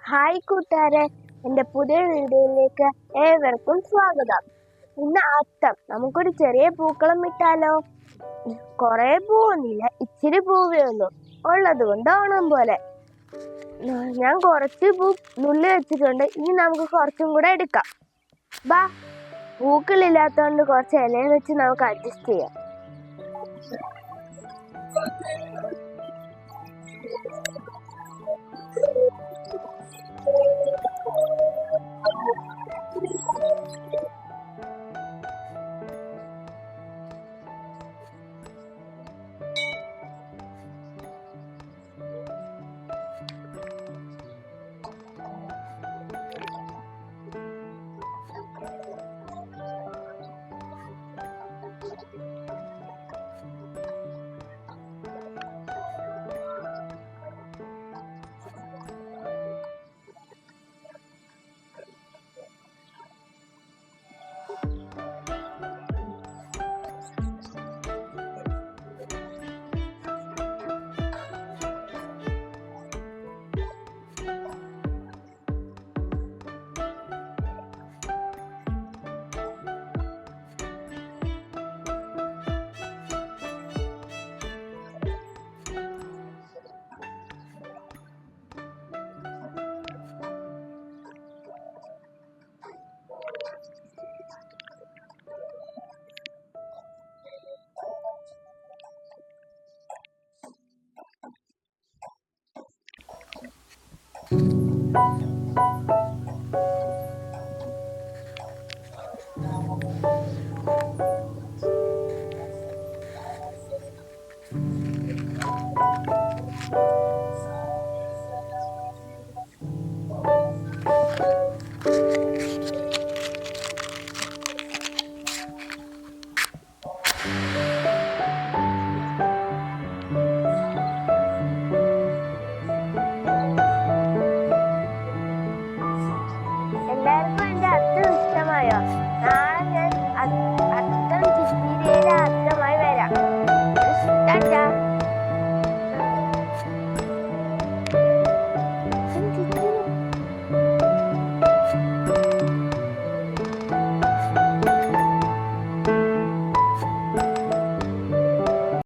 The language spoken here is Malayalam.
ഹായ് കൂട്ടുകാരെ, എൻ്റെ പുതിയ വീഡിയോയിലേക്ക് ഏവർക്കും സ്വാഗതം. ഇന്ന് അത്തം. നമുക്കൊരു ചെറിയ പൂക്കളം ഇട്ടാലോ? കുറെ പൂവൊന്നുമില്ല, ഇച്ചിരി പൂവേ ഉള്ളൂ. ഉള്ളത് കൊണ്ട് ഓണം പോലെ. ഞാൻ കുറച്ച് പൂ നുള്ളി വെച്ചിട്ടുണ്ട്. ഇനി നമുക്ക് കുറച്ചും കൂടെ എടുക്കാം. ബാ, പൂക്കളില്ലാത്തതുകൊണ്ട് കുറച്ച് ഇലയും വെച്ച് നമുക്ക് അഡ്ജസ്റ്റ് ചെയ്യാം. എല്ലാവർക്കും എൻ്റെ അത്തം ഇഷ്ടമായോ? നാളെ ഞാൻ